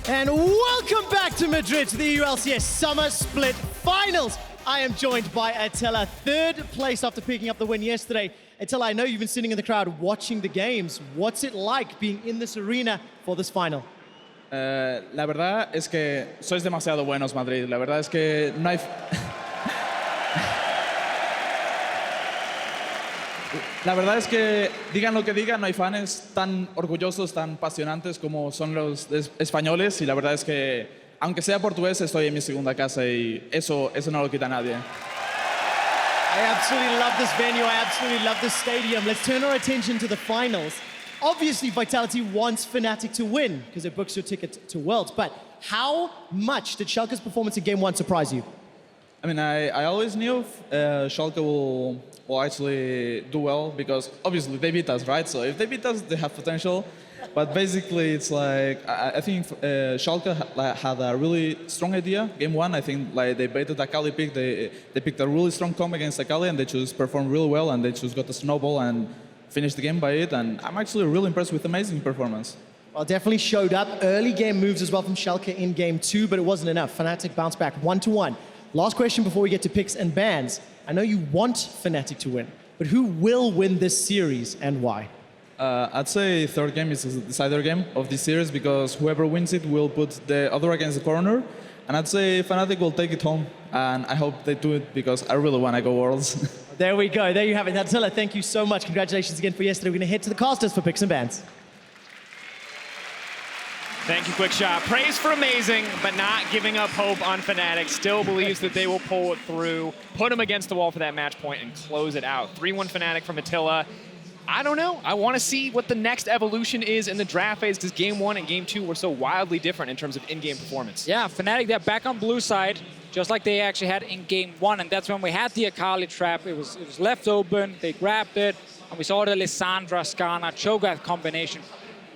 And welcome back to Madrid to the EU LCS Summer Split Finals. I am joined by Attila, third place after picking up the win yesterday. Attila, I know you've been sitting in the crowd watching the games. What's it like being in this arena for this final? La verdad es que sois demasiado buenos, Madrid. La verdad es que no hay... La verdad es que, digan lo que digan, no hay fans tan orgullosos, tan apasionantes como son los españoles. Y la verdad es que, aunque sea portugués, estoy en mi segunda casa y eso no lo quita nadie. I absolutely love this venue. I absolutely love this stadium. Let's turn our attention to the finals. Obviously, Vitality wants Fnatic to win because it books your ticket to Worlds. But how much did Schalke's performance in Game 1 surprise you? I mean, I always knew Schalke will actually do well because obviously they beat us, right? So if they beat us, they have potential. But basically, it's like I think Schalke had a really strong idea. Game 1, I think like they baited the Akali pick. They picked a really strong comp against Akali, and they just performed really well, and they just got the snowball and finished the game by it. And I'm actually really impressed with amazing performance. Well, definitely showed up. Early game moves as well from Schalke in Game 2, but it wasn't enough. Fnatic bounced back 1-1. Last question before we get to picks and bans. I know you want Fnatic to win, but who will win this series and why? I'd say third game is the decider game of this series because whoever wins it will put the other against the corner. And I'd say Fnatic will take it home. And I hope they do it because I really want to go Worlds. There we go. There you have it. Attila, thank you so much. Congratulations again for yesterday. We're going to head to the casters for picks and bans. Thank you, Quickshot. Praise for amazing, but not giving up hope on Fnatic. Still believes that they will pull it through, put them against the wall for that match point, and close it out. 3-1 Fnatic from Attila. I don't know. I want to see what the next evolution is in the draft phase because Game 1 and Game 2 were so wildly different in terms of in-game performance. Yeah, Fnatic, they're back on blue side, just like they actually had in Game 1, and that's when we had the Akali trap. It was left open, they grabbed it, and we saw the Lissandra, Skarner, Cho'Gath combination.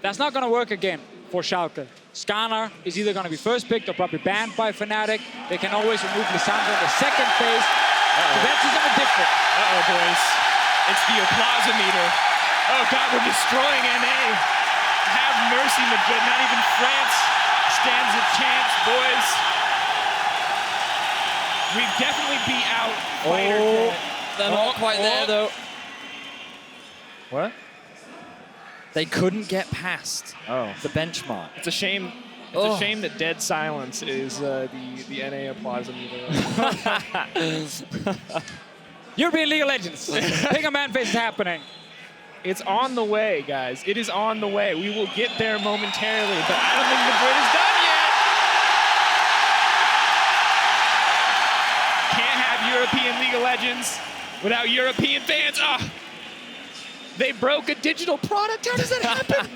That's not going to work again for Schalke. Skarner is either going to be first picked or probably banned by Fnatic. They can always remove Lissandra in the second phase. So that's something different. Uh-oh, boys. It's the applause-o-meter. Oh, God, we're destroying NA. Have mercy, Madrid. Not even France stands a chance, boys. We've definitely beat out Fighter. They're not quite there, though. What? They couldn't get past the benchmark. It's a shame. It's a shame that dead silence is the NA applause-o-meter. European League of Legends. Pick a man face is happening. It's on the way, guys. It is on the way. We will get there momentarily, but I don't think Madrid is done yet. Can't have European League of Legends without European fans. Oh, they broke a digital product. How does that happen?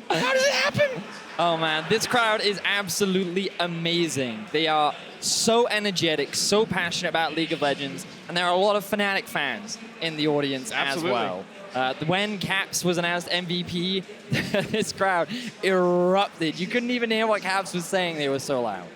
How does it happen? Oh man, this crowd is absolutely amazing. They are so energetic, so passionate about League of Legends, and there are a lot of Fnatic fans in the audience as well. When Caps was announced MVP, this crowd erupted. You couldn't even hear what Caps was saying, they were so loud.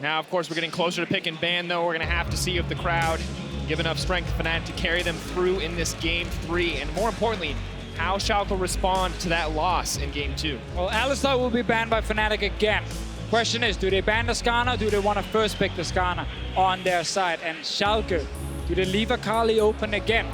Now, of course, we're getting closer to pick and ban, though. We're going to have to see if the crowd give enough strength to Fnatic to carry them through in this Game 3, and more importantly, how Schalke will respond to that loss in Game 2. Well, Alistar will be banned by Fnatic again. Question is, do they ban the Skarner? Do they want to first pick the Skarner on their side? And Schalke, do they leave Akali open again?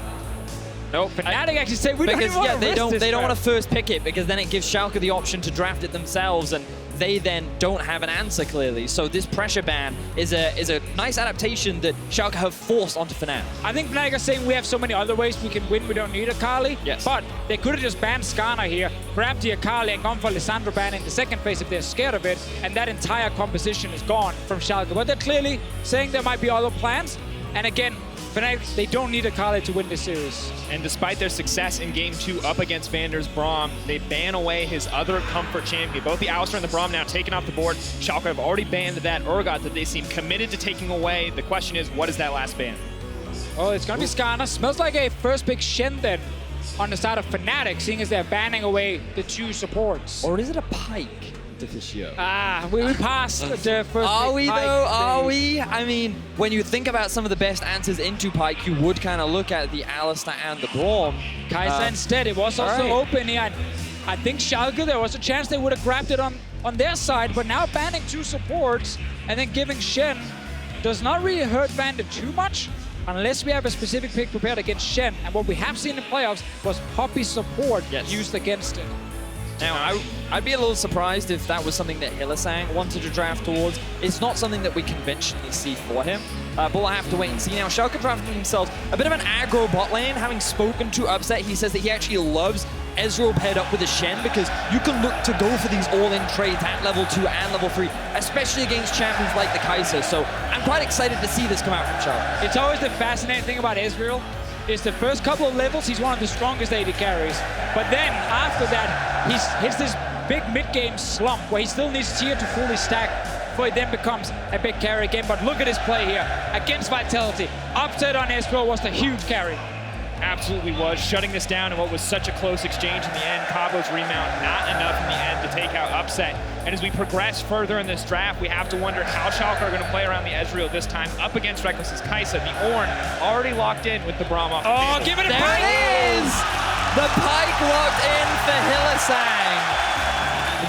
No, Fnatic actually say we don't even want to risk this. They don't want to first pick it because then it gives Schalke the option to draft it themselves, and they then don't have an answer clearly. So this pressure ban is a nice adaptation that Schalke have forced onto Fnatic. I think Fnatic are saying we have so many other ways we can win, we don't need Akali. Yes. But they could have just banned Skarner here, grabbed the Akali and gone for Lissandra ban in the second phase if they're scared of it, and that entire composition is gone from Schalke. But they're clearly saying there might be other plans. And again, Fnatic, they don't need Akali to win this series. And despite their success in Game 2 up against Vander's Braum, they ban away his other comfort champion. Both the Alistar and the Braum now taken off the board. Schalke have already banned that Urgot that they seem committed to taking away. The question is, what is that last ban? Oh, it's gonna be Skarner. Smells like a first pick Shen then on the side of Fnatic, seeing as they're banning away the two supports. Or is it a Pyke? Deficio. We passed the first. Are we Pyke though? Are phase. we? I mean, when you think about some of the best answers into Pyke, you would kind of look at the Alistar and the Braum. Kai'Sa instead. It was also right. open here. I think Schalke, there was a chance they would have grabbed it on on their side, but now banning 2 supports and then giving Shen does not really hurt Vander too much unless we have a specific pick prepared against Shen. And what we have seen in playoffs was Poppy support used against it. Now, I'd be a little surprised if that was something that Hylissang wanted to draft towards. It's not something that we conventionally see for him, but we'll have to wait and see. Now, Schalke drafted themselves a bit of an aggro bot lane. Having spoken to Upset, he says that he actually loves Ezreal paired up with a Shen because you can look to go for these all-in trades at level 2 and level 3, especially against champions like the Kai'Sa. So I'm quite excited to see this come out from Schalke. It's always the fascinating thing about Ezreal is the first couple of levels, he's one of the strongest AD carries. But then after that, he hits this big mid-game slump where he still needs tier to fully stack before he then becomes a big carry again. But look at his play here against Vitality. Upset on Ezreal was the huge carry. Absolutely was, shutting this down in what was such a close exchange in the end. Cabo's remount not enough in the end to take out Upset. And as we progress further in this draft, we have to wonder how Schalke are going to play around the Ezreal this time up against Rekkles' Kai'Sa. The Ornn already locked in with the Braum off the table. Give it a There Pyke! it is! The Pyke locked in for Hylissang.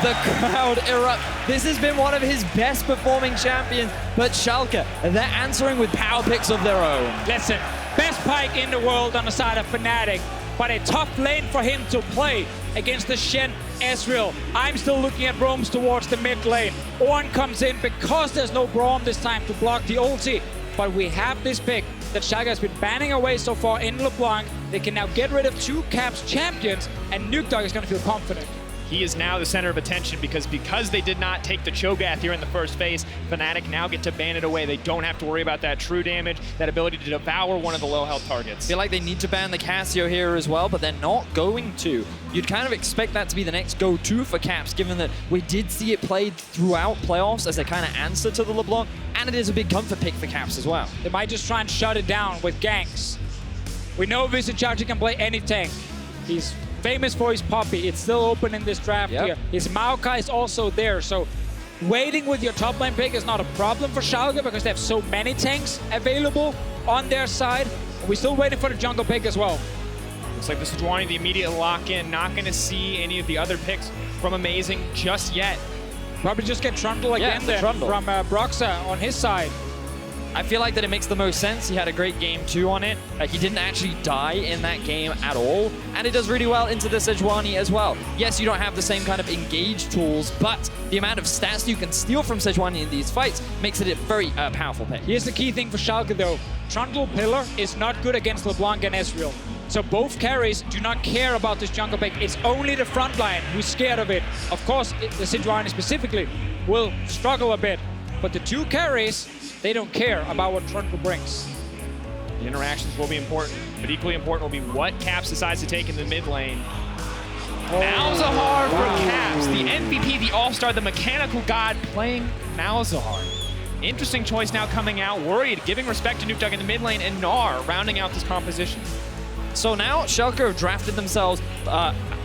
The crowd erupt. This has been one of his best performing champions, but Schalke, they're answering with power picks of their own. Listen, best Pyke in the world on the side of Fnatic, but a tough lane for him to play against the Shen Ezreal. I'm still looking at roams towards the mid lane. Ornn comes in because there's no Braum this time to block the ulti, but we have this pick that Schalke has been banning away so far in LeBlanc. They can now get rid of 2 Caps champions, and Nukeduck is going to feel confident. He is now the center of attention because they did not take the Cho'Gath here in the first phase. Fnatic now get to ban it away. They don't have to worry about that true damage, that ability to devour one of the low health targets. I feel like they need to ban the Cassio here as well, but they're not going to. You'd kind of expect that to be the next go-to for Caps, given that we did see it played throughout playoffs as a kind of answer to the LeBlanc, and it is a big comfort pick for Caps as well. They might just try and shut it down with ganks. We know Vizicsacsi can play any tank. He's famous for his Poppy. It's still open in this draft here. His Maokai is also there, so waiting with your top lane pick is not a problem for Schalke because they have so many tanks available on their side. We're still waiting for the jungle pick as well. Looks like this is Sjokz, the immediate lock-in. Not going to see any of the other picks from Amazing just yet. Probably just get Trundle again then from Broxah on his side. I feel like that it makes the most sense. He had a great game 2 on it. He didn't actually die in that game at all. And it does really well into the Sejuani as well. Yes, you don't have the same kind of engage tools, but the amount of stats you can steal from Sejuani in these fights makes it a very powerful pick. Here's the key thing for Schalke though. Trundle Pillar is not good against LeBlanc and Ezreal. So both carries do not care about this jungle pick. It's only the front line who's scared of it. Of course, the Sejuani specifically will struggle a bit. But the 2 carries, they don't care about what Trundle brings. The interactions will be important, but equally important will be what Caps decides to take in the mid lane. Malzahar for Caps, the MVP, the All-Star, the mechanical god playing Malzahar. Interesting choice now coming out, worried, giving respect to Nukeduck in the mid lane, and Gnar rounding out this composition. So now Schalke have drafted themselves.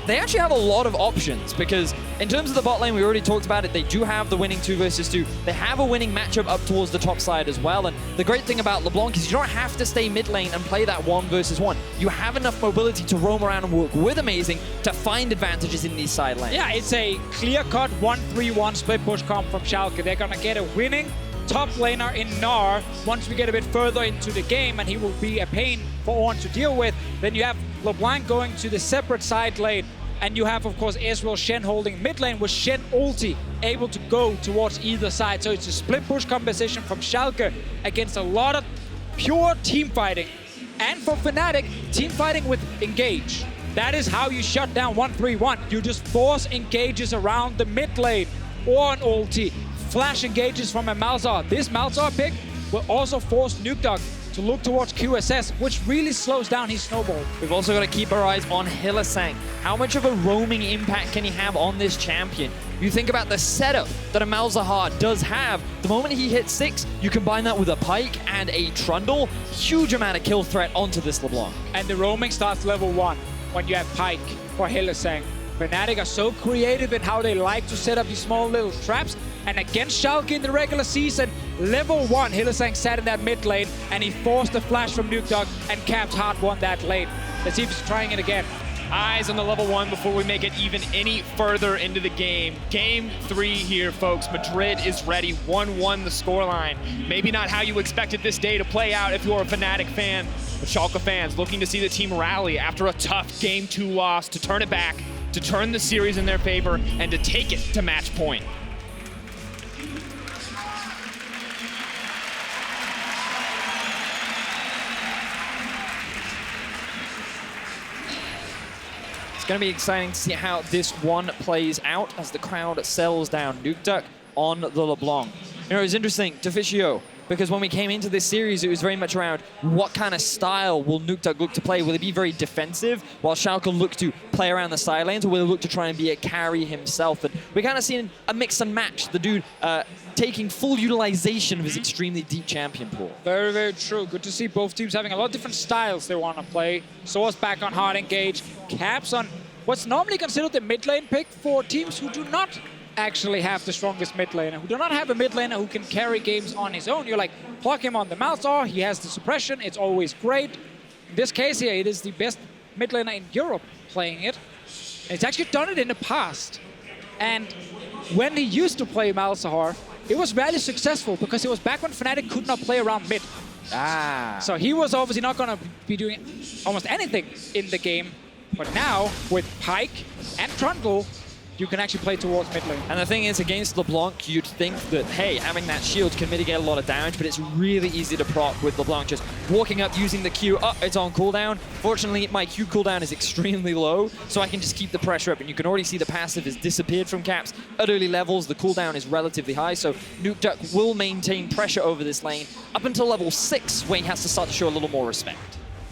They actually have a lot of options because in terms of the bot lane, we already talked about it. They do have the winning 2 versus 2. They have a winning matchup up towards the top side as well. And the great thing about LeBlanc is you don't have to stay mid lane and play that 1 versus 1. You have enough mobility to roam around and work with Amazing to find advantages in these side lanes. Yeah, it's a clear-cut 1-3-1 split push comp from Schalke. They're gonna get a winning top laner in Gnar once we get a bit further into the game, and he will be a pain for Ornn to deal with. Then you have LeBlanc going to the separate side lane, and you have, of course, Ezreal Shen holding mid lane with Shen ulti able to go towards either side. So it's a split push composition from Schalke against a lot of pure team fighting. And for Fnatic, team fighting with engage. That is how you shut down 1-3-1. You just force engages around the mid lane or an ulti. Flash engages from a Malzahar. This Malzahar pick will also force Nukeduck to look towards QSS, which really slows down his snowball. We've also got to keep our eyes on Hylissang. How much of a roaming impact can he have on this champion? You think about the setup that a Malzahar does have. The moment he hits 6, you combine that with a Pyke and a Trundle. Huge amount of kill threat onto this LeBlanc. And the roaming starts level 1 when you have Pyke for Hylissang. Fnatic are so creative in how they like to set up these small little traps. And against Schalke in the regular season, level 1, Hylissang sat in that mid lane and he forced the flash from Nukeduck and Caps hard won that lane. Let's see if he's trying it again. Eyes on the level 1 before we make it even any further into the game. Game 3 here, folks. Madrid is ready. 1-1 the scoreline. Maybe not how you expected this day to play out if you're a Fnatic fan, but Schalke fans looking to see the team rally after a tough Game 2 loss to turn it back, to turn the series in their favor, and to take it to match point. It's going to be exciting to see how this one plays out as the crowd settles down. Nukeduck on the LeBlanc. You know, it's interesting, Deficio, because when we came into this series, it was very much around what kind of style will Nukeduck look to play? Will it be very defensive, while Schalke look to play around the side lanes, or will he look to try and be a carry himself? And we're kind of seeing a mix and match. The dude taking full utilization of his extremely deep champion pool. Very, very true. Good to see both teams having a lot of different styles they want to play. sOAZ back on hard engage. Caps on what's normally considered the mid lane pick for teams who do not actually have the strongest mid laner, who do not have a mid laner who can carry games on his own. You're like, plug him on the Malzahar, he has the suppression, it's always great. In this case here, it is the best mid laner in Europe playing it. And it's actually done it in the past. And when he used to play Malzahar, it was rarely successful because it was back when Fnatic could not play around mid. So he was obviously not going to be doing almost anything in the game. But now, with Pyke and Trundle, you can actually play towards mid lane. And the thing is, against LeBlanc, you'd think that, hey, having that shield can mitigate a lot of damage, but it's really easy to proc with LeBlanc just walking up, using the Q. Oh, it's on cooldown. Fortunately, my Q cooldown is extremely low, so I can just keep the pressure up. And you can already see the passive has disappeared from Caps. At early levels, the cooldown is relatively high, so Nukeduck will maintain pressure over this lane up until level 6, where he has to start to show a little more respect.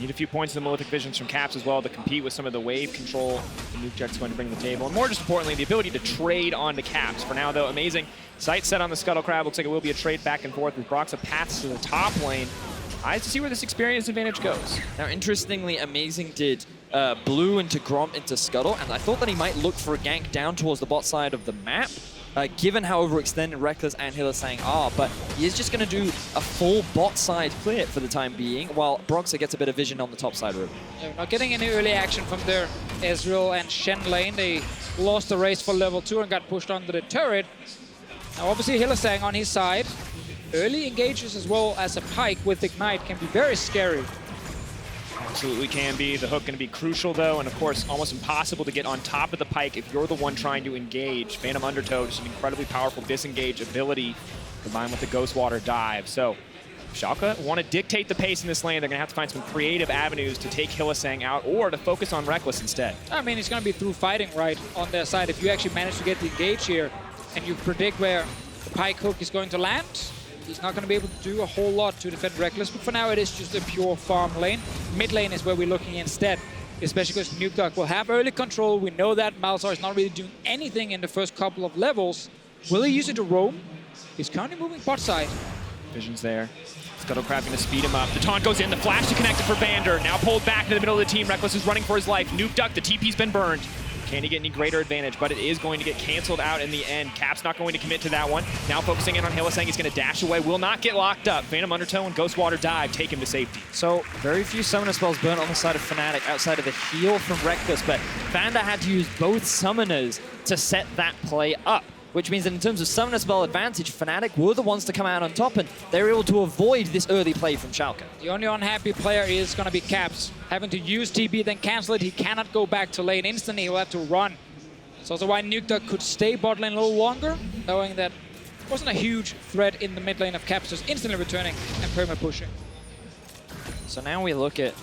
Need a few points in the Malefic Visions from Caps as well to compete with some of the wave control that Nukeduck's going to bring to the table. And more just importantly, the ability to trade onto Caps. For now, though, amazing. Sight set on the Scuttle Crab. Looks like it will be a trade back and forth with Broxah paths to the top lane. Eyes to see where this experience advantage goes. Now, interestingly, Amazing did blue into Gromp into Scuttle, and I thought that he might look for a gank down towards the bot side of the map, given how overextended Rekkles and Hylissang are, but he is just going to do a full bot side clear for the time being, while Broxah gets a bit of vision on the top side room. They're not getting any early action from their Ezreal and Shen lane. They lost the race for level 2 and got pushed onto the turret. Now obviously Hylissang on his side. Early engages as well as a Pyke with Ignite can be very scary. Absolutely can be. The hook going to be crucial, though, and of course, almost impossible to get on top of the Pyke if you're the one trying to engage. Phantom Undertow, just an incredibly powerful disengage ability combined with the Ghost Water dive. So, Schalke want to dictate the pace in this lane. They're going to have to find some creative avenues to take Hylissang out or to focus on Rekkles instead. I mean, it's going to be through fighting right on their side. If you actually manage to get the engage here and you predict where the Pyke hook is going to land, he's not going to be able to do a whole lot to defend Rekkles, but for now it is just a pure farm lane. Mid lane is where we're looking instead, especially because Nukeduck will have early control. We know that Malzahar is not really doing anything in the first couple of levels. Will he use it to roam? He's currently moving bot side. Vision's there. Scuttle Crab going to speed him up. The taunt goes in, the flash to connect it for Vander. Now pulled back into the middle of the team. Rekkles is running for his life. Nukeduck, the TP's been burned. Can he get any greater advantage? But it is going to get canceled out in the end. Cap's not going to commit to that one. Now focusing in on Hylissang. He's going to dash away. Will not get locked up. Phantom Undertow and Ghost Water dive take him to safety. So very few summoner spells burnt on the side of Fnatic outside of the heal from Rekkles, but Vander had to use both summoners to set that play up, which means that in terms of summoner spell advantage, Fnatic were the ones to come out on top, and they were able to avoid this early play from Schalke. The only unhappy player is going to be Caps. Having to use TP, then cancel it. He cannot go back to lane instantly. He'll have to run. It's also why Nukeduck could stay bot lane a little longer, knowing that it wasn't a huge threat in the mid lane of Caps, just instantly returning and perma-pushing. So now we look at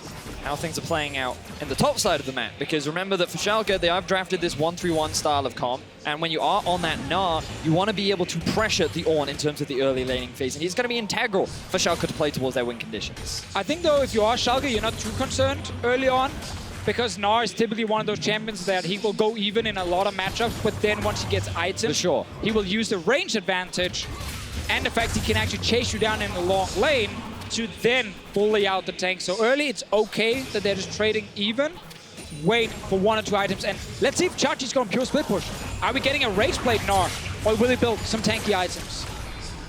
how things are playing out in the top side of the map, because remember that for Schalke, they have drafted this 1-3-1 style of comp, and when you are on that Gnar, you want to be able to pressure the Ornn in terms of the early laning phase, and he's going to be integral for Schalke to play towards their win conditions. I think, though, if you are Schalke, you're not too concerned early on, because Gnar is typically one of those champions that he will go even in a lot of matchups, but then once he gets items, for sure, he will use the range advantage and the fact he can actually chase you down in the long lane to then fully out the tank. So early, it's okay that they're just trading even. Wait for 1 or 2 items, and let's see if Chachi's going pure split push. Are we getting a Rage Blade Gnar, or will he build some tanky items?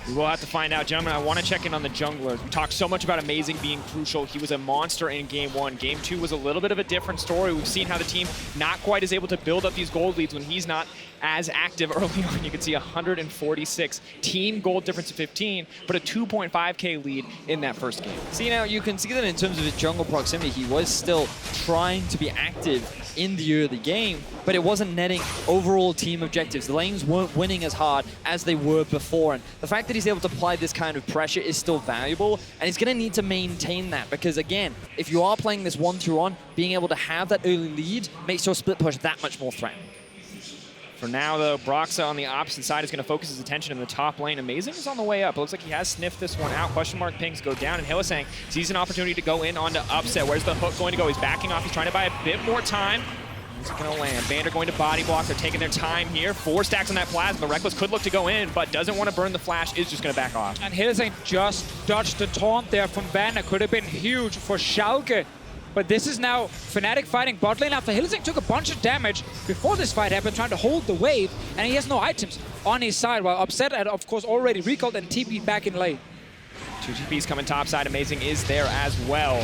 We will have to find out. Gentlemen, I want to check in on the junglers. We talked so much about Amazing being crucial. He was a monster in Game 1. Game 2 was a little bit of a different story. We've seen how the team not quite is able to build up these gold leads when he's not as active early on. You can see 146 team gold difference of 15, but a 2.5k lead in that first game. See, now you can see that in terms of his jungle proximity, he was still trying to be active in the early game, but it wasn't netting overall team objectives. The lanes weren't winning as hard as they were before, and the fact that he's able to apply this kind of pressure is still valuable, and he's going to need to maintain that, because again, if you are playing this 1-2-1, being able to have that early lead makes your split push that much more threatening. For now, though, Broxah on the opposite side is going to focus his attention in the top lane. Amazing is on the way up. It looks like he has sniffed this one out. Question mark pings go down, and Hylissang sees an opportunity to go in onto upset. Where's the hook going to go? He's backing off. He's trying to buy a bit more time. Is it going to land? Vander going to body block. They're taking their time here. 4 stacks on that plasma. Rekkles could look to go in, but doesn't want to burn the flash. Is just going to back off. And Hylissang just dodged the taunt there from Vander. Could have been huge for Schalke. But this is now Fnatic fighting bot lane after Hylissang took a bunch of damage before this fight happened, trying to hold the wave, and he has no items on his side, while Upset had, of course, already recalled and TP'd back in lane. 2 TPs coming topside. Amazing is there as well.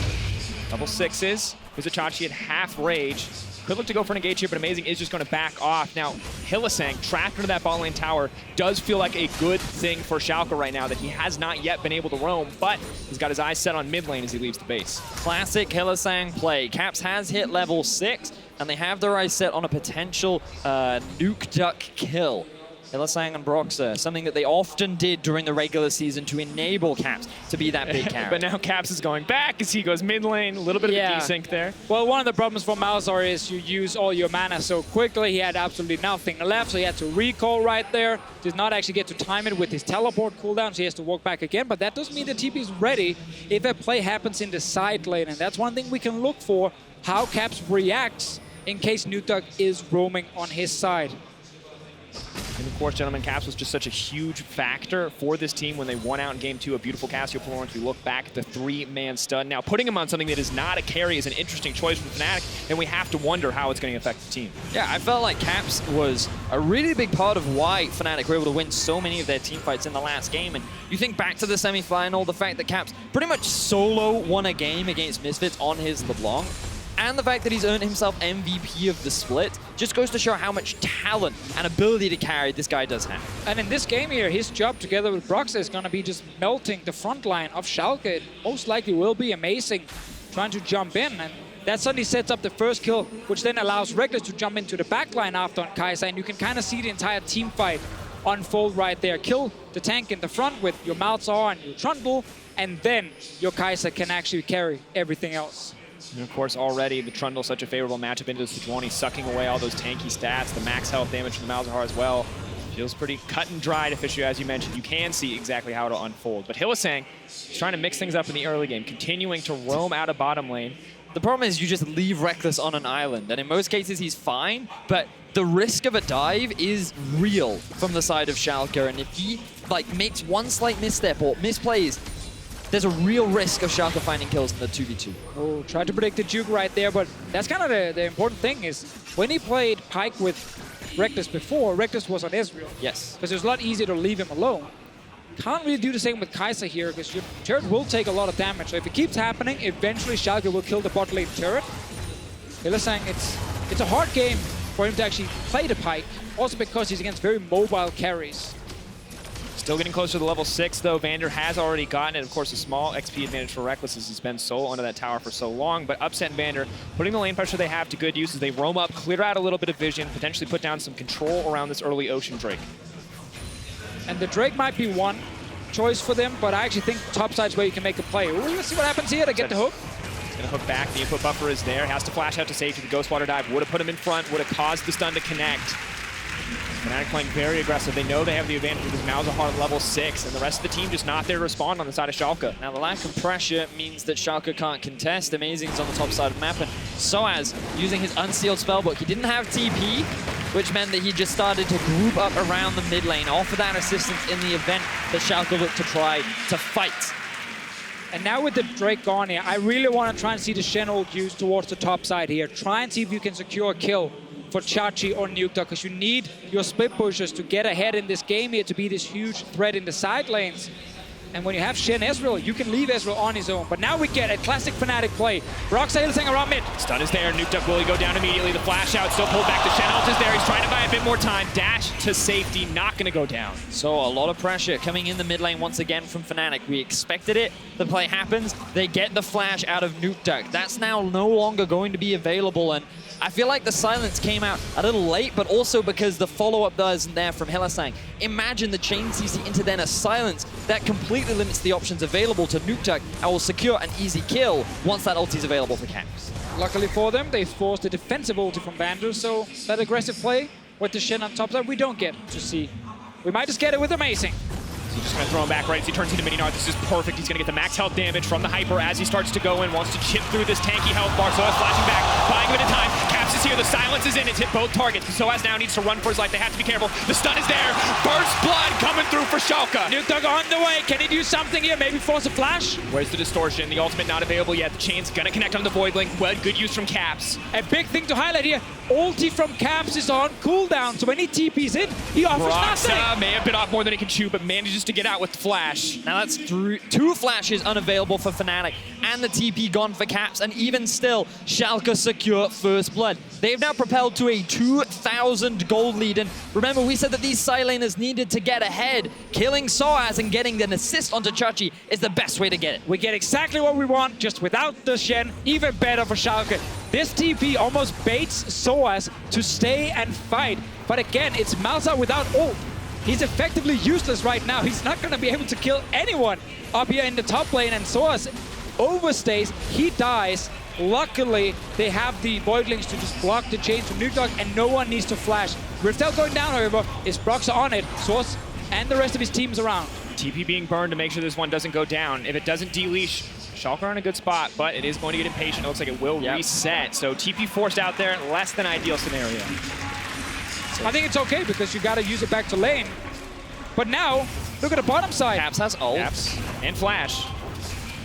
Double sixes. Vizicsacsi at half rage. Could look to go for an engage here, but Amazing is just going to back off. Now, Hylissang, trapped into that bot lane tower, does feel like a good thing for Schalke right now that he has not yet been able to roam, but he's got his eyes set on mid lane as he leaves the base. Classic Hylissang play. Caps has hit level 6, and they have their eyes set on a potential Nukeduck kill. Hylissang and Broxah, something that they often did during the regular season to enable Caps to be that big carry. But now Caps is going back as he goes mid lane, a little bit of a desync there. Well, one of the problems for Malzahar is you use all your mana so quickly. He had absolutely nothing left, so he had to recall right there. Did not actually get to time it with his teleport cooldown, so he has to walk back again. But that doesn't mean the TP is ready if a play happens in the side lane, and that's one thing we can look for, how Caps reacts in case Nukeduck is roaming on his side. And of course, gentlemen, Caps was just such a huge factor for this team when they won out in Game 2. A beautiful Cassio performance. We look back at the 3-man stun. Now, putting him on something that is not a carry is an interesting choice from Fnatic, and we have to wonder how it's going to affect the team. Yeah, I felt like Caps was a really big part of why Fnatic were able to win so many of their team fights in the last game. And you think back to the semi-final, the fact that Caps pretty much solo won a game against Misfits on his LeBlanc, and the fact that he's earned himself MVP of the split just goes to show how much talent and ability to carry this guy does have. And in this game here, his job together with Broxah is going to be just melting the front line of Schalke. It most likely will be Amazing trying to jump in, and that suddenly sets up the first kill, which then allows Rekkles to jump into the back line after on Kai'Sa, and you can kind of see the entire team fight unfold right there. Kill the tank in the front with your Malzahar and your Trundle, and then your Kai'Sa can actually carry everything else. And of course, already the Trundle such a favorable matchup into the Sejuani, sucking away all those tanky stats, the max health damage from the Malzahar as well. Feels pretty cut and dry, Deficio, as you mentioned. You can see exactly how it'll unfold. But Hylissang is trying to mix things up in the early game, continuing to roam out of bottom lane. The problem is you just leave Rekkles on an island, and in most cases he's fine, but the risk of a dive is real from the side of Schalke, and if he makes one slight misstep or misplays, there's a real risk of Schalke finding kills in the 2v2. Oh, tried to predict the juke right there, but that's kind of the important thing is when he played Pyke with Rekkles before, Rekkles was on Ezreal. Yes. Because it was a lot easier to leave him alone. Can't really do the same with Kai'Sa here, because your turret will take a lot of damage. So if it keeps happening, eventually Schalke will kill the bot lane turret. Hylissang, it's a hard game for him to actually play the Pyke, also because he's against very mobile carries. Still getting closer to level 6, though. Vander has already gotten it. Of course, a small XP advantage for Rekkles as he's been solo under that tower for so long. But Upset and Vander putting the lane pressure they have to good use as they roam up, clear out a little bit of vision, potentially put down some control around this early Ocean Drake. And the Drake might be one choice for them, but I actually think topside's where you can make a play. Ooh, let's see what happens here to get the hook. He's going to hook back. The input buffer is there. Has to flash out to safety. The Ghost Water dive would have put him in front, would have caused the stun to connect. Fnatic playing very aggressive. They know they have the advantage with his Malzahar at level 6, and the rest of the team just not there to respond on the side of Schalke. Now the lack of pressure means that Schalke can't contest. Amazing's on the top side of the map, and sOAZ using his unsealed spellbook. He didn't have TP, which meant that he just started to group up around the mid lane, offer that assistance in the event that Schalke looked to try to fight. And now with the Drake gone here, I really want to try and see the Shen ult used towards the top side here. Try and see if you can secure a kill for Chachi or Nukeduck, because you need your split pushers to get ahead in this game here to be this huge threat in the side lanes. And when you have Shen Ezreal, you can leave Ezreal on his own. But now we get a classic Fnatic play. Broxah Hylissang around mid. Stun is there. Nukeduck will go down immediately. The flash out still pulled back. The Shen ult is there. He's trying to buy a bit more time. Dash to safety. Not going to go down. So a lot of pressure coming in the mid lane once again from Fnatic. We expected it. The play happens. They get the flash out of Nukeduck. That's now no longer going to be available. And I feel like the silence came out a little late, but also because the follow-up isn't there from Hylissang. Imagine the chain CC into then a silence that completely limits the options available to Nukeduck and will secure an easy kill once that ulti is available for Caps. Luckily for them, they forced a defensive ulti from Vander, so that aggressive play with the Shen on top side, we don't get to see. We might just get it with Amazing. So he's just going to throw him back right as he turns into mini-Gnar. This is perfect. He's going to get the max health damage from the Hyper as he starts to go in. Wants to chip through this tanky health bar. sOAZ flashing back, buying a bit of time. Caps is here. The silence is in. It's hit both targets. sOAZ now needs to run for his life. They have to be careful. The stun is there. First blood coming through for Schalke. Nukeduck on the way. Can he do something here? Maybe force a flash? Where's the distortion? The ultimate not available yet. The chain's going to connect on the Void Link. Well, good use from Caps. A big thing to highlight here. Ulti from Caps is on cooldown, so when he TP's in, he offers nothing. May have bit off more than he can chew, but manages to get out with the flash. Now that's two flashes unavailable for Fnatic and the TP gone for Caps, and even still, Schalke secure first blood. They've now propelled to a 2,000 gold lead, and remember we said that these side laners needed to get ahead. Killing sOAZ and getting an assist onto Chachi is the best way to get it. We get exactly what we want, just without the Shen, even better for Schalke. This TP almost baits sOAZ to stay and fight, but again, it's Malzahar without ult. He's effectively useless right now. He's not going to be able to kill anyone up here in the top lane, and sOAZ overstays. He dies. Luckily, they have the Voidlings to just block the chains from Nukeduck, and no one needs to flash. Riftel going down, however, is Broxah on it. sOAZ and the rest of his team's around. TP being burned to make sure this one doesn't go down. If it doesn't deleash, Schalke are in a good spot, but it is going to get impatient. It looks like it will reset. So TP forced out there, less than ideal scenario. I think it's okay because you got to use it back to lane. But now, look at the bottom side. Caps has ult. Caps and flash.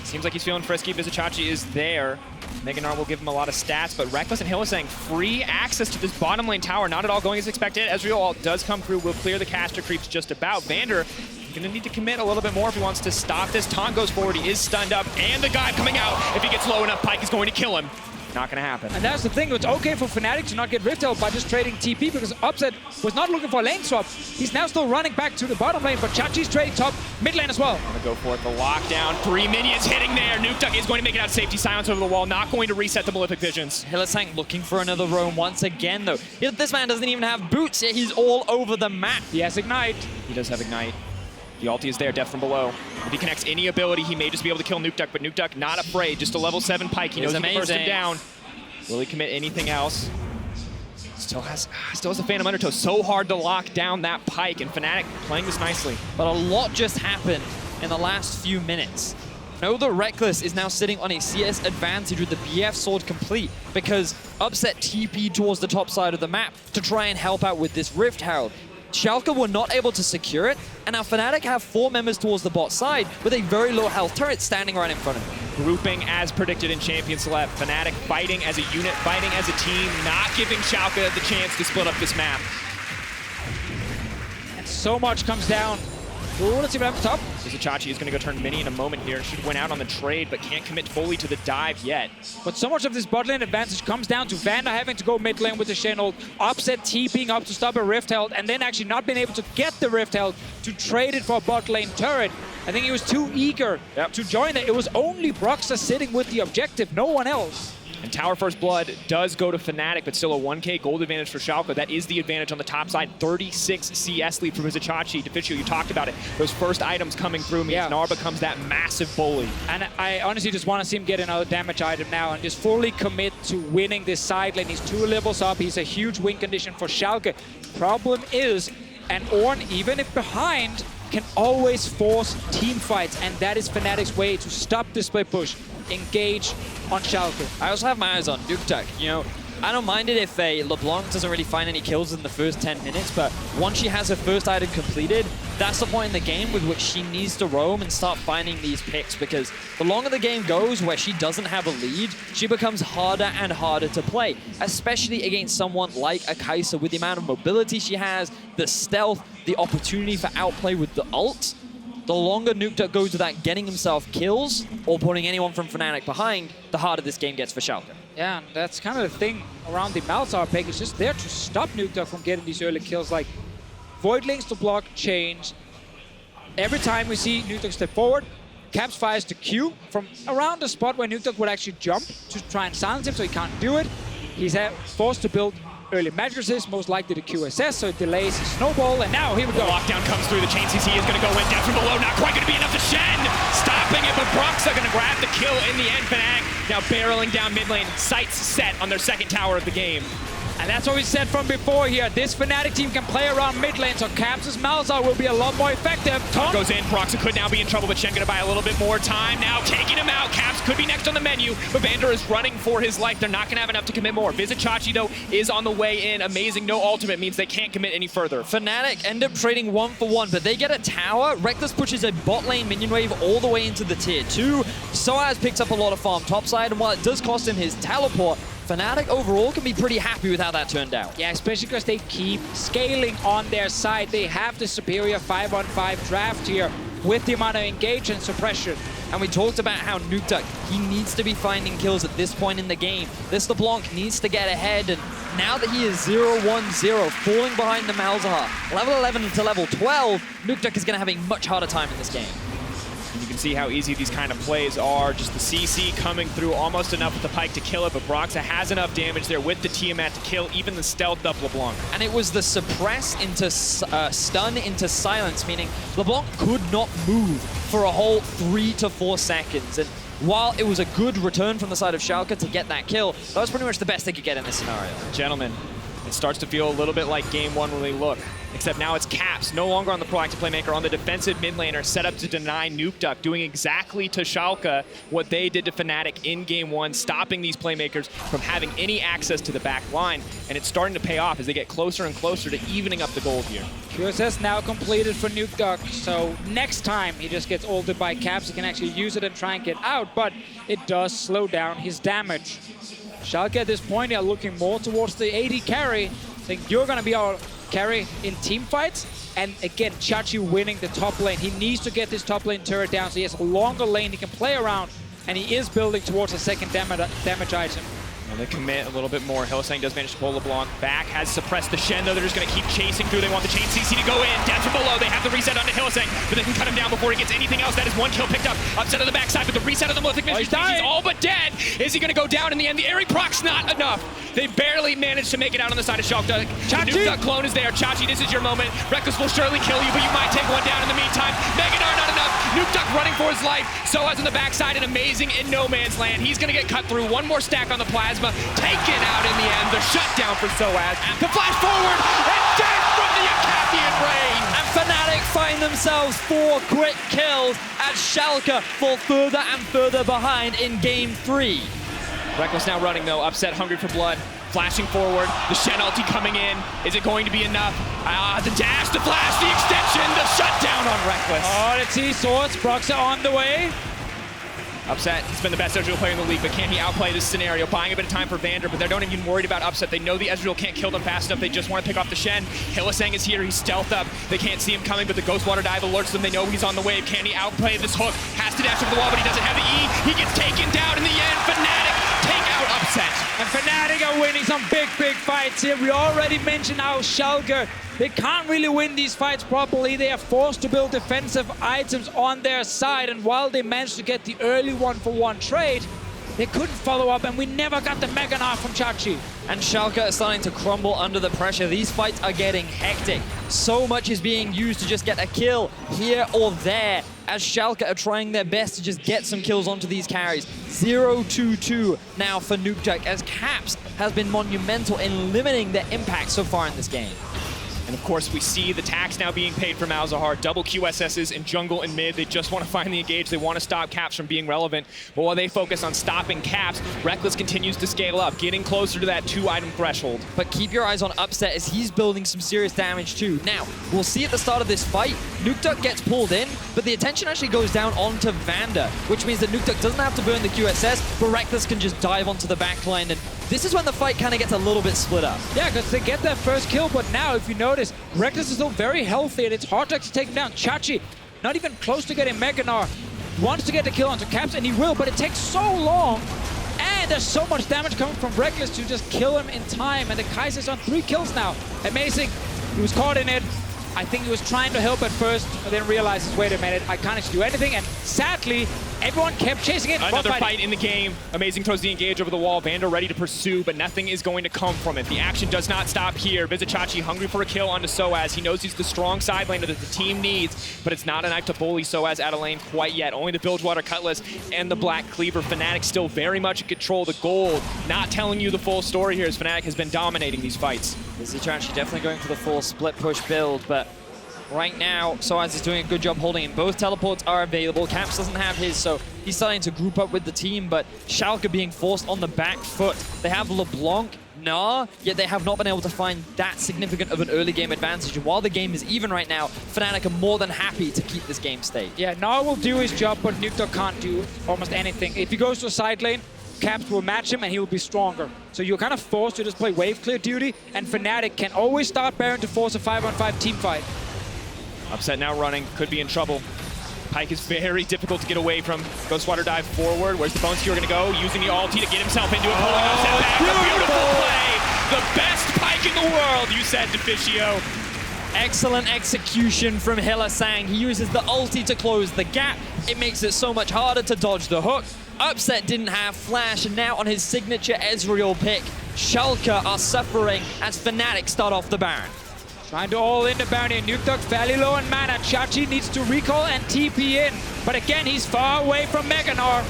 Seems like he's feeling frisky. Vizicsacsi is there. Gnar will give him a lot of stats, but Rekkles and Hylissang free access to this bottom lane tower. Not at all going as expected. Ezreal ult does come through. Will clear the caster creeps just about. Vander gonna need to commit a little bit more if he wants to stop this. Taunt goes forward. He is stunned up, and the guy coming out. If he gets low enough, Pyke is going to kill him. Not gonna happen. And that's the thing, it's okay for Fnatic to not get Riftel by just trading TP because Upset was not looking for a lane swap. He's now still running back to the bottom lane, but Chachi's trading top mid lane as well. Gonna go for it, the lockdown. 3 minions hitting there. Nukeduck is going to make it out safety. Silence over the wall, not going to reset the Malefic Visions. Hylissang looking for another roam once again, though. This man doesn't even have boots, yet he's all over the map. He has Ignite. He does have Ignite. The ulti is there, death from below. If he connects any ability, he may just be able to kill Nukeduck, but Nukeduck not afraid. Just a level 7 Pyke. He knows he can burst him down. Will he commit anything else? Still has a Phantom Undertow. So hard to lock down that Pyke, and Fnatic playing this nicely. But a lot just happened in the last few minutes. Know that Rekkles is now sitting on a CS advantage with the BF sword complete because Upset TP towards the top side of the map to try and help out with this Rift Herald. Schalke were not able to secure it, and now Fnatic have 4 members towards the bot side with a very low health turret standing right in front of them. Grouping as predicted in Champion Select. Fnatic fighting as a unit, fighting as a team, not giving Schalke the chance to split up this map. And so much comes down. Ooh, let's see what happens top. Vizicsacsi is going to go turn mini in a moment here. Should win out on the trade, but can't commit fully to the dive yet. But so much of this bot lane advantage comes down to Vander having to go mid lane with the Shen ult, Upset TPing up to stop a Rift Herald, and then actually not being able to get the Rift Herald to trade it for a bot lane turret. I think he was too eager to join that. It was only Broxah sitting with the objective, no one else. And Tower First Blood does go to Fnatic, but still a 1k gold advantage for Schalke. That is the advantage on the top side. 36 CS lead for Vizicsacsi. Deficio, you talked about it. Those first items coming through means Gnar becomes that massive bully. And I honestly just want to see him get another damage item now and just fully commit to winning this side lane. He's 2 levels up. He's a huge win condition for Schalke. Problem is, and Ornn, even if behind, can always force team fights, and that is Fnatic's way to stop the split push. Engage on Schalke. I also have my eyes on Nukeduck. You know, I don't mind it if a LeBlanc doesn't really find any kills in the first 10 minutes, but once she has her first item completed, that's the point in the game with which she needs to roam and start finding these picks, because the longer the game goes where she doesn't have a lead, she becomes harder and harder to play, especially against someone like a Kai'Sa with the amount of mobility she has, the stealth, the opportunity for outplay with the ult. The longer Nukeduck goes without getting himself kills or putting anyone from Fnatic behind, the harder this game gets for Schalke. Yeah, and that's kind of the thing around the Malzahar pick. It's just there to stop Nukeduck from getting these early kills. Like, Void links to block change. Every time we see Nukeduck step forward, Caps fires the Q from around the spot where Nukeduck would actually jump to try and silence him, so he can't do it. He's forced to build early mattresses, most likely the QSS, so it delays his snowball, and now here we go. Lockdown comes through, the chain CC is going to go in, down from below, not quite going to be enough to Shen! Stopping it, but Broxah going to grab the kill in the end. Fnatic now barreling down mid lane, sights set on their second tower of the game. And that's what we said from before here. This Fnatic team can play around mid lane, so Caps' Malzahar will be a lot more effective. Taunt goes in, Broxah could now be in trouble, but Shen gonna buy a little bit more time. Now taking him out, Caps could be next on the menu, but Vander is running for his life. They're not gonna have enough to commit more. Vizicsacsi though is on the way in. Amazing, no ultimate means they can't commit any further. Fnatic end up trading 1-for-1, but they get a tower. Rekkles pushes a bot lane minion wave all the way into the tier 2. sOAZ picks up a lot of farm topside, and while it does cost him his teleport, Fnatic overall can be pretty happy with how that turned out. Yeah, especially because they keep scaling on their side. They have the superior 5-on-5 draft here with the amount of engage and suppression. And we talked about how Nukeduck, he needs to be finding kills at this point in the game. This LeBlanc needs to get ahead, and now that he is 0-1-0, falling behind the Malzahar, level 11 to level 12, Nukeduck is going to have a much harder time in this game. And you can see how easy these kind of plays are. Just the CC coming through, almost enough with the Pyke to kill it, but Broxah has enough damage there with the Tiamat to kill even the stealth up LeBlanc. And it was the suppress into stun into silence, meaning LeBlanc could not move for a whole 3 to 4 seconds. And while it was a good return from the side of Schalke to get that kill, that was pretty much the best they could get in this scenario. Gentlemen, it starts to feel a little bit like game one when we look. Except now it's Caps, no longer on the proactive playmaker, on the defensive mid laner, set up to deny Nukeduck, doing exactly to Schalke what they did to Fnatic in game one, stopping these playmakers from having any access to the back line. And it's starting to pay off as they get closer and closer to evening up the gold here. QSS now completed for Nukeduck, so next time he just gets ulted by Caps, he can actually use it and try and get out, but it does slow down his damage. Schalke at this point are looking more towards the AD carry, saying you're going to be our carry in team fights. And again, Chachi winning the top lane. He needs to get this top lane turret down so he has a longer lane he can play around, and he is building towards a second damage item. And they commit a little bit more. Hylissang does manage to pull LeBlanc back, has suppressed the Shen, though. They're just going to keep chasing through. They want the chain CC to go in. Death from below. They have the reset onto Hylissang, but they can cut him down before he gets anything else. That is one kill picked up. Upset on the backside, but the reset of the Mythic Mystery Species all but dead. Is he going to go down in the end? The airy proc's not enough. They barely managed to make it out on the side of Schalke. The Nukeduck clone is there. Chachi, this is your moment. Rekkles will surely kill you, but you might take one down in the meantime. Mega Gnar, not enough. Nukeduck running for his life. sOAZ on the backside, and amazing in no man's land. He's going to get cut through. One more stack on the plasma. Taken out in the end. The shutdown for sOAZ. The flash forward, and death from the Acathian rain. And Fnatic find themselves 4 quick kills as Schalke fall further and further behind in game 3. Rekkles now running though, upset, hungry for blood. Flashing forward, the Shen ulti coming in. Is it going to be enough? The dash, the flash, the extension, the shutdown on Rekkles. Oh, let's see swords, Broxah on the way. Upset, he's been the best Ezreal player in the league, but can he outplay this scenario? Buying a bit of time for Vander, but they don't even worried about Upset. They know the Ezreal can't kill them fast enough. They just want to pick off the Shen. Hylissang is here, he's stealth up. They can't see him coming, but the Ghost Water Dive alerts them. They know he's on the wave. Can he outplay this hook? Has to dash over the wall, but he doesn't have the E. He gets taken down in the end. Fnatic take out Upset. And Fnatic are winning some big fights here. We already mentioned how Schalke, they can't really win these fights properly. They are forced to build defensive items on their side, and while they managed to get the early 1-for-1 trade, they couldn't follow up, and we never got the Mega Gnar from Chachi. And Schalke are starting to crumble under the pressure. These fights are getting hectic. So much is being used to just get a kill here or there, as Schalke are trying their best to just get some kills onto these carries. 0-2-2 now for Nukeduck, as Caps has been monumental in limiting their impact so far in this game. And of course, we see the tax now being paid for Malzahar. Double QSSs in jungle and mid. They just want to find the engage. They want to stop Caps from being relevant. But while they focus on stopping Caps, Rekkles continues to scale up, getting closer to that 2-item threshold. But keep your eyes on Upset as he's building some serious damage too. Now, we'll see at the start of this fight, Nukeduck gets pulled in, but the attention actually goes down onto Vander, which means that Nukeduck doesn't have to burn the QSS, but Rekkles can just dive onto the backline, and this is when the fight kind of gets a little bit split up. Yeah, because they get that first kill, but now, if you notice, Rekkles is still very healthy, and it's hard to actually take him down. Chachi, not even close to getting Gnar, wants to get the kill onto Caps, and he will, but it takes so long, and there's so much damage coming from Rekkles to just kill him in time, and the Kai'Sa's on 3 kills now. Amazing. He was caught in it. I think he was trying to help at first, but then realizes, wait a minute, I can't actually do anything, and sadly, everyone kept chasing it. Another fight in the game. Amazing throws the engage over the wall. Vander ready to pursue, but nothing is going to come from it. The action does not stop here. Vizicsacsi hungry for a kill onto sOAZ. He knows he's the strong side laner that the team needs, but it's not enough to bully sOAZ out of lane quite yet. Only the Bilgewater Cutlass and the Black Cleaver. Fnatic still very much in control. The gold not telling you the full story here as Fnatic has been dominating these fights. Vizicsacsi definitely going for the full split push build, but right now, sOAZ is doing a good job holding him. Both teleports are available. Caps doesn't have his, so he's starting to group up with the team, but Schalke being forced on the back foot. They have LeBlanc, Gnar, yet they have not been able to find that significant of an early game advantage. And while the game is even right now, Fnatic are more than happy to keep this game state. Yeah, Gnar will do his job, but Nukeduck can't do almost anything. If he goes to a side lane, Caps will match him and he will be stronger. So you're kind of forced to just play wave clear duty, and Fnatic can always start Baron to force a 5-on-5 team fight. Upset now running, could be in trouble. Pyke is very difficult to get away from. Ghostwater dive forward. Where's the Bone Skewer gonna go? Using the ulti to get himself into it, pulling Upset back. A beautiful play! The best Pyke in the world, you said, Deficio. Excellent execution from Hylissang. He uses the ulti to close the gap. It makes it so much harder to dodge the hook. Upset didn't have flash, and now on his signature Ezreal pick, Schalke are suffering as Fnatic start off the Baron. Trying to all in the Baron here. Nukeduck fairly low on mana. Chachi needs to recall and TP in. But again, he's far away from Gnar.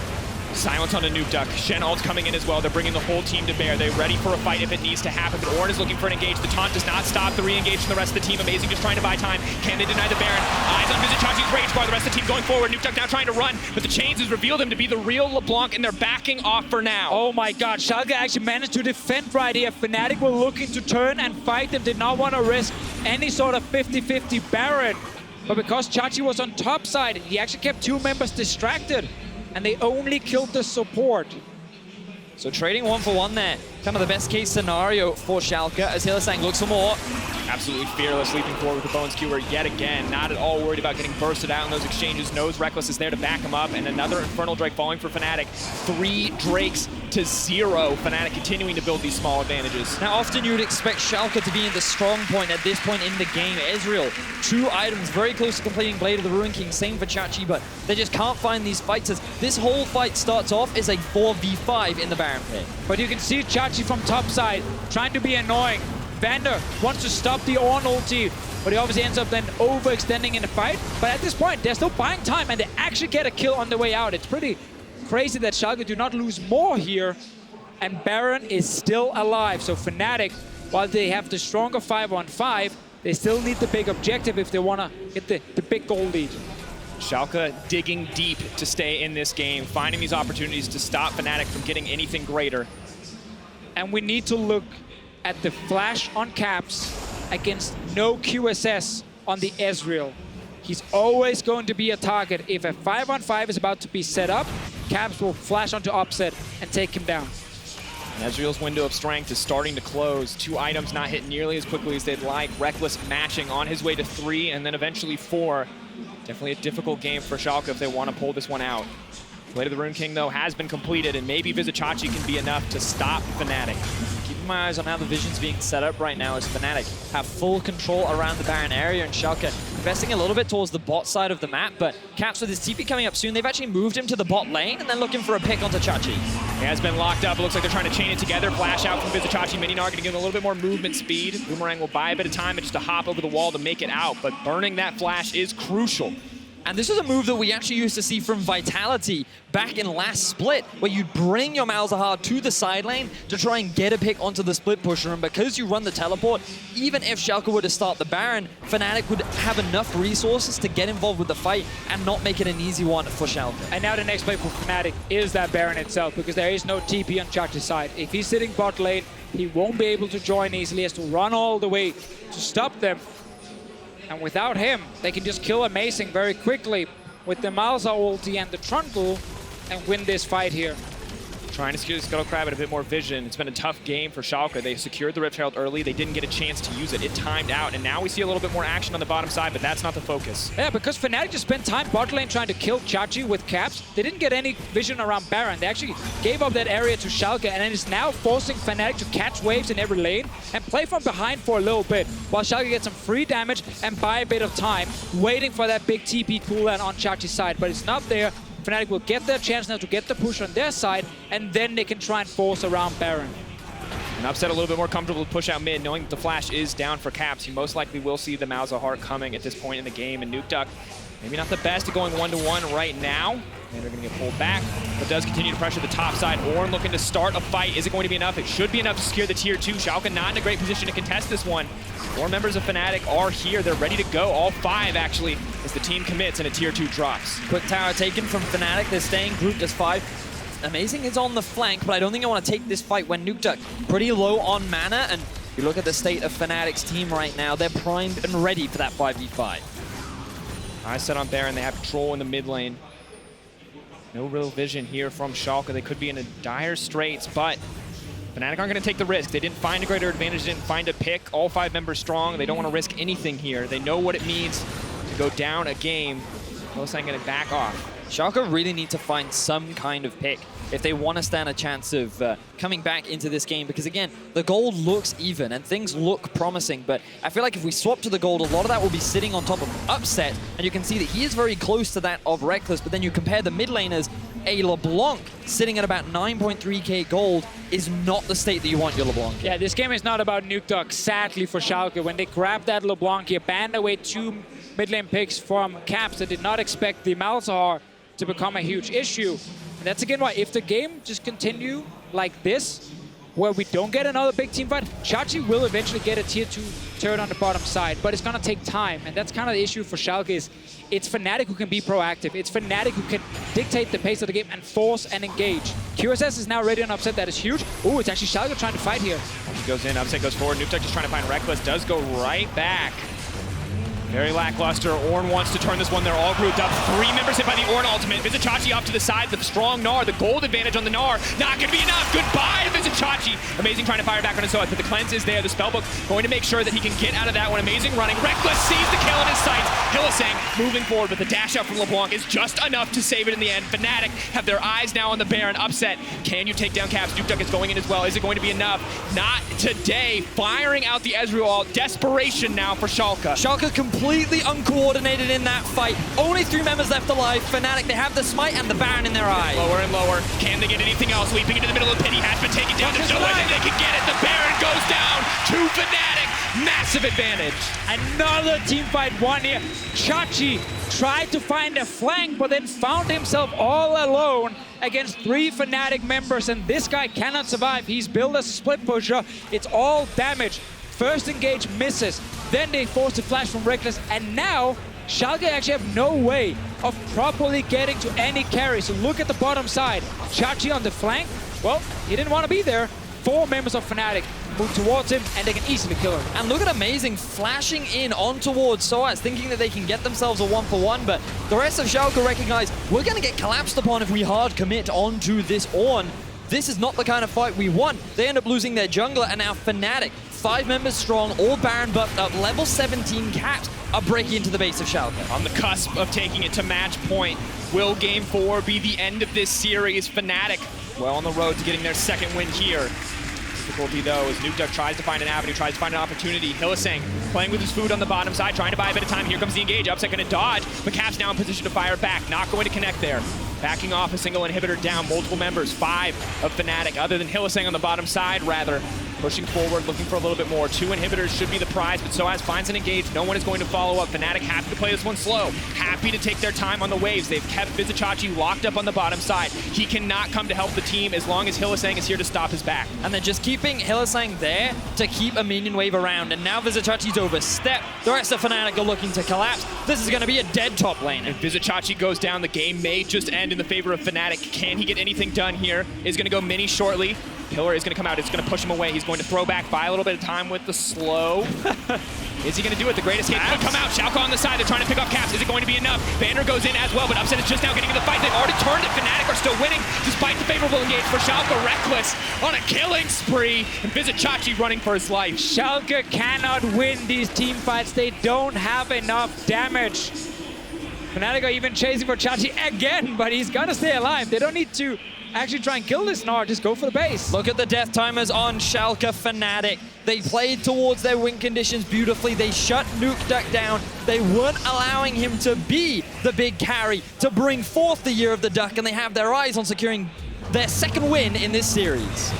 Silence on a Nukeduck. Shen ult's coming in as well. They're bringing the whole team to bear. They're ready for a fight if it needs to happen. But Ornn is looking for an engage. The taunt does not stop the re-engage from the rest of the team. Amazing just trying to buy time. Can they deny the Baron? Eyes on Vizicsacsi's rage bar. The rest of the team going forward. Nukeduck now trying to run. But the chains has revealed him to be the real LeBlanc, and they're backing off for now. Oh my god, Schalke actually managed to defend right here. Fnatic were looking to turn and fight them. Did not want to risk any sort of 50-50 Baron. But because Chachi was on top side, he actually kept 2 members distracted. And they only killed the support. So trading 1-for-1 there. Kind of the best case scenario for Schalke as Hylissang looks for more. Absolutely fearless, leaping forward with the Bone Skewer yet again. Not at all worried about getting bursted out in those exchanges. Knows Rekkles is there to back him up. And another Infernal Drake falling for Fnatic. 3 Drakes to 0. Fnatic continuing to build these small advantages. Now, often you would expect Schalke to be in the strong point at this point in the game. Ezreal, 2 items, very close to completing Blade of the Ruin King. Same for Chachi, but they just can't find these fights. As this whole fight starts off as a 4v5 in the Baron pit. But you can see Chachi from top side trying to be annoying. Vander wants to stop the Ornn ulti, but he obviously ends up then overextending in the fight. But at this point, they're still buying time, and they actually get a kill on the way out. It's pretty crazy that Schalke do not lose more here, and Baron is still alive. So Fnatic, while they have the stronger 5-on-5, they still need the big objective if they want to get the big goal lead. Schalke digging deep to stay in this game, finding these opportunities to stop Fnatic from getting anything greater. And we need to look at the flash on Caps against no QSS on the Ezreal. He's always going to be a target. If a 5-on-5 is about to be set up, Caps will flash onto Upset and take him down. Ezreal's window of strength is starting to close. 2 items not hit nearly as quickly as they'd like. Rekkles matching on his way to 3 and then eventually 4. Definitely a difficult game for Schalke if they want to pull this one out. Blade of the Ruin King, though, has been completed, and maybe Vizicsacsi can be enough to stop Fnatic. Keeping my eyes on how the vision's being set up right now as Fnatic have full control around the Baron area, and Schalke investing a little bit towards the bot side of the map, but Caps with his TP coming up soon, they've actually moved him to the bot lane and then looking for a pick onto Chachi. He has been locked up. It looks like they're trying to chain it together. Flash out from Vizicsacsi. Mini Gnar going to give him a little bit more movement speed. Boomerang will buy a bit of time just to hop over the wall to make it out, but burning that flash is crucial. And this is a move that we actually used to see from Vitality back in last split, where you'd bring your Malzahar to the side lane to try and get a pick onto the split pusher. And because you run the teleport, even if Schalke were to start the Baron, Fnatic would have enough resources to get involved with the fight and not make it an easy one for Schalke. And now the next play for Fnatic is that Baron itself, because there is no TP on Sjokz's side. If he's sitting bot lane, he won't be able to join easily. He has to run all the way to stop them. And without him, they can just kill Amazing very quickly with the Malzahar ulti and the Trundle and win this fight here. Trying to secure the Scuttle Crab and a bit more vision. It's been a tough game for Schalke. They secured the Rift Herald early. They didn't get a chance to use it. It timed out, and now we see a little bit more action on the bottom side, but that's not the focus. Yeah, because Fnatic just spent time bot lane trying to kill Sjokz with caps. They didn't get any vision around Baron. They actually gave up that area to Schalke, and it is now forcing Fnatic to catch waves in every lane and play from behind for a little bit, while Schalke gets some free damage and buy a bit of time, waiting for that big TP cooldown on Sjokz's side, but it's not there. Fnatic will get their chance now to get the push on their side, and then they can try and force around Baron. And Upset a little bit more comfortable to push out mid, knowing that the flash is down for caps. You most likely will see the Malzahar coming at this point in the game, and Nukeduck, maybe not the best at going one-to-one right now. And they're going to get pulled back, but does continue to pressure the top side. Ornn looking to start a fight. Is it going to be enough? It should be enough to secure the tier 2. Schalke not in a great position to contest this one. 4 members of Fnatic are here. They're ready to go. All 5, actually, as the team commits and a tier 2 drops. Quick tower taken from Fnatic. They're staying grouped as 5. Amazing is on the flank, but I don't think I want to take this fight when Nukeduck pretty low on mana. And you look at the state of Fnatic's team right now. They're primed and ready for that 5v5. I set on Baron. They have control in the mid lane. No real vision here from Schalke. They could be in a dire straits, but Fnatic aren't going to take the risk. They didn't find a greater advantage, didn't find a pick. All 5 members strong. They don't want to risk anything here. They know what it means to go down a game. Hylissang going to back off. Schalke really need to find some kind of pick if they want to stand a chance of coming back into this game, because again, the gold looks even and things look promising, but I feel like if we swap to the gold, a lot of that will be sitting on top of Upset, and you can see that he is very close to that of Rekkles, but then you compare the mid laners, a LeBlanc sitting at about 9.3k gold is not the state that you want your LeBlanc in. Yeah, this game is not about Nukeduck, sadly for Schalke. When they grabbed that LeBlanc here, banned away 2 mid lane picks from caps that did not expect the Malzahar to become a huge issue. And that's again why, if the game just continue like this, where we don't get another big team fight, Sjokz will eventually get a tier 2 turret on the bottom side, but it's gonna take time, and that's kind of the issue for Schalke. Is it's Fnatic who can be proactive. It's Fnatic who can dictate the pace of the game and force and engage. QSS is now ready on Upset. That is huge. Oh, it's actually Schalke trying to fight here. He goes in, Upset goes forward. Nukeduck just trying to find Rekkles. Does go right back. Very lackluster. Ornn wants to turn this one. They're all grouped up. 3 members hit by the Ornn ultimate. Vizicsacsi off to the side. The strong Gnar. The gold advantage on the Gnar. Not going to be enough. Goodbye, Vizicsacsi. Amazing trying to fire back on his sOAZ, but the cleanse is there. The spellbook going to make sure that he can get out of that one. Amazing running. Rekkles sees the kill in his sights. Hylissang moving forward, but the dash out from LeBlanc is just enough to save it in the end. Fnatic have their eyes now on the Baron. Upset. Can you take down caps? Nukeduck is going in as well. Is it going to be enough? Not today. Firing out the Ezreal. Desperation now for Schalke. Schalke completely uncoordinated in that fight. Only 3 members left alive. Fnatic, they have the smite and the Baron in their eye. Lower and lower. Can they get anything else? Leaping into the middle of the pit. He has been taken down. There's no way that they can get it. The Baron goes down to Fnatic. Massive advantage. Another team fight won here. Sjokz tried to find a flank, but then found himself all alone against 3 Fnatic members, and this guy cannot survive. He's built as a split pusher. It's all damage. First engage misses, then they force the flash from Rekkles, and now Schalke actually have no way of properly getting to any carry. So look at the bottom side. Sjokz on the flank, well, he didn't want to be there. 4 members of Fnatic move towards him, and they can easily kill him. And look at Amazing flashing in on towards sOAZ, thinking that they can get themselves a 1-for-1, but the rest of Schalke recognize we're going to get collapsed upon if we hard commit onto this Ornn. This is not the kind of fight we want. They end up losing their jungler, and now Fnatic, 5 members strong, all Baron buffed up, level 17 caps, are breaking into the base of Schalke. On the cusp of taking it to match point. Will Game 4 be the end of this series? Fnatic well on the road to getting their 2nd win here. Difficulty though as Nukeduck tries to find an avenue, tries to find an opportunity. Hylissang playing with his food on the bottom side, trying to buy a bit of time. Here comes the engage. Upset going to dodge, but Cap's now in position to fire back. Not going to connect there. Backing off a single inhibitor down. Multiple members, 5 of Fnatic, other than Hylissang on the bottom side, rather. pushing forward, looking for a little bit more. 2 inhibitors should be the prize, but sOAZ finds an engage. No one is going to follow up. Fnatic happy to play this one slow, happy to take their time on the waves. They've kept Vizicsacsi locked up on the bottom side. He cannot come to help the team as long as Hylissang is here to stop his back. And they're just keeping Hylissang there to keep a minion wave around. And now Vizicsacsi's overstepped. The rest of Fnatic are looking to collapse. This is going to be a dead top lane. If Vizicsacsi goes down, the game may just end in the favor of Fnatic. Can he get anything done here? Is going to go mini shortly. Pillar is going to come out. It's going to push him away. He's going to throw back, buy a little bit of time with the slow. Is he going to do it? The great escape could come out. Schalke on the side. They're trying to pick up caps. Is it going to be enough? Vander goes in as well, but Upset is just now getting in the fight. They've already turned it. Fnatic are still winning despite the favorable engage for Schalke. Rekkles on a killing spree, and Vizicsacsi running for his life. Schalke cannot win these team fights. They don't have enough damage. Fnatic are even chasing for Chachi again, but he's gonna stay alive. They don't need to actually try and kill this Gnar, just go for the base. Look at the death timers on Schalke Fnatic. They played towards their win conditions beautifully. They shut Nukeduck down. They weren't allowing him to be the big carry to bring forth the Year of the Duck, and they have their eyes on securing their second win in this series.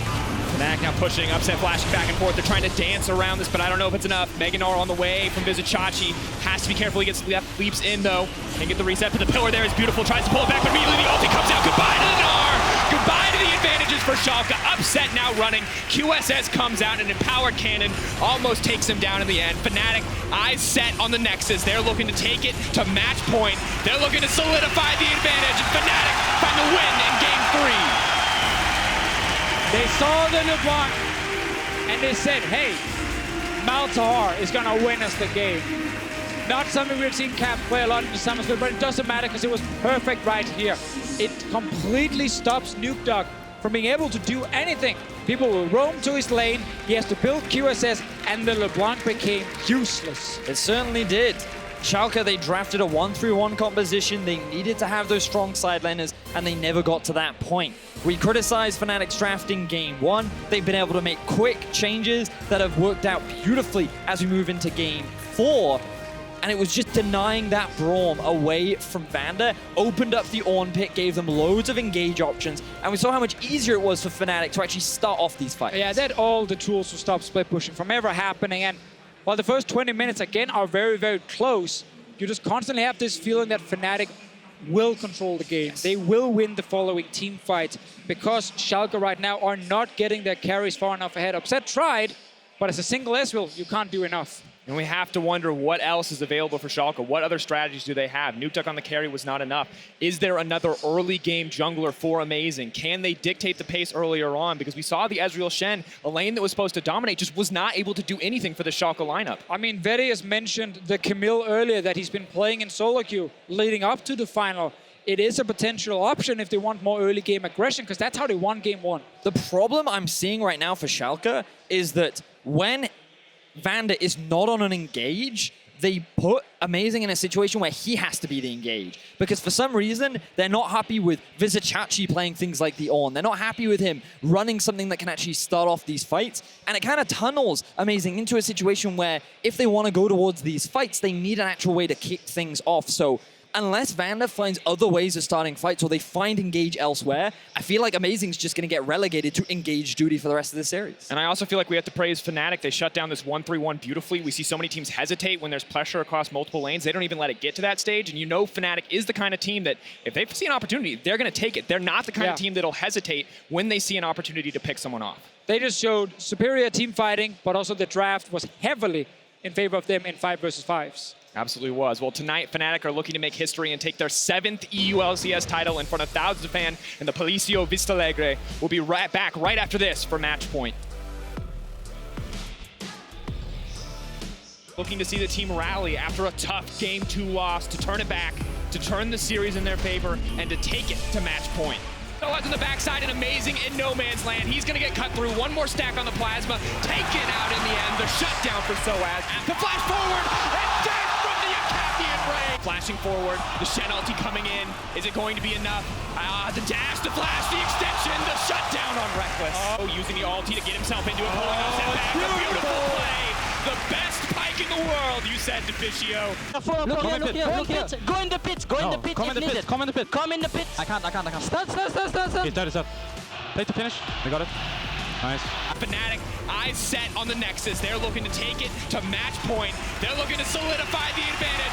Fnatic now pushing, Upset flashing back and forth. They're trying to dance around this, but I don't know if it's enough. Gnar on the way from Vizicsacsi. Has to be careful. He gets left, leaps in though. Can't get the reset, but the pillar there is beautiful. Tries to pull it back, but immediately the ulti comes out. Goodbye to the Gnar! Goodbye to the advantages for Schalke. Upset now running. QSS comes out and Empowered Cannon almost takes him down in the end. Fnatic, eyes set on the Nexus. They're looking to take it to match point. They're looking to solidify the advantage, and Fnatic find the win in Game 3. They saw the LeBlanc and they said, hey, Malzahar is gonna win us the game. Not something we've seen Cap play a lot in the summer split, but it doesn't matter because it was perfect right here. It completely stops Nukeduck from being able to do anything. People will roam to his lane, he has to build QSS, and the LeBlanc became useless. It certainly did. Schalke, they drafted a 1-3-1 composition. They needed to have those strong side laners, and they never got to that point. We criticized Fnatic's drafting Game 1. They've been able to make quick changes that have worked out beautifully as we move into Game 4. And it was just denying that Braum away from Vander, opened up the Ornn pick, gave them loads of engage options, and we saw how much easier it was for Fnatic to actually start off these fights. Yeah, they had all the tools to stop split pushing from ever happening, and while the first 20 minutes, again, are very, very close, you just constantly have this feeling that Fnatic will control the game. Yes. They will win the following team fight because Schalke right now are not getting their carries far enough ahead. Upset tried, but as a single Ezreal, you can't do enough. And we have to wonder what else is available for Schalke. What other strategies do they have? Nukeduck on the carry was not enough. Is there another early game jungler for Amazing? Can they dictate the pace earlier on? Because we saw the Ezreal Shen, a lane that was supposed to dominate, just was not able to do anything for the Schalke lineup. I mean, Vedius mentioned the Camille earlier that he's been playing in solo queue leading up to the final. It is a potential option if they want more early game aggression, because that's how they won Game 1. The problem I'm seeing right now for Schalke is that when Vander is not on an engage, they put Amazing in a situation where he has to be the engage. Because for some reason, they're not happy with Vizicsacsi playing things like the Ornn. They're not happy with him running something that can actually start off these fights. And it kind of tunnels Amazing into a situation where if they want to go towards these fights, they need an actual way to kick things off. So unless Vander finds other ways of starting fights or they find engage elsewhere, I feel like Amazing's just going to get relegated to engage duty for the rest of the series. And I also feel like we have to praise Fnatic. They shut down this 1-3-1 beautifully. We see so many teams hesitate when there's pressure across multiple lanes. They don't even let it get to that stage. And you know Fnatic is the kind of team that if they see an opportunity, they're going to take it. They're not the kind of team that'll hesitate when they see an opportunity to pick someone off. They just showed superior team fighting, but also the draft was heavily in favor of them in 5 versus 5s. Absolutely was. Well, tonight, Fnatic are looking to make history and take their 7th EU LCS title in front of thousands of fans in the Palacio Vista Alegre. We'll be right back right after this for Match Point. Looking to see the team rally after a tough Game 2 loss to turn it back, to turn the series in their favor, and to take it to Match Point. sOAZ on the backside and Amazing in no man's land. He's going to get cut through. One more stack on the plasma. Taken out in the end. The shutdown for sOAZ. The flash forward and death from the Acadian Ray. Flashing forward. The Shen ulti coming in. Is it going to be enough? The dash, the flash, the extension, the shutdown on Rekkles. Using the ulti to get himself into it. Pulling himself back. A beautiful play. The best Pyke in the world, you said, Deficio. Look here. Go in the pit. Go in the pit if needed. Come in the pit. Come in the pit. I can't. Stun. He's dead. Play to finish. We got it. Nice. Fnatic, eyes set on the Nexus. They're looking to take it to match point. They're looking to solidify the advantage.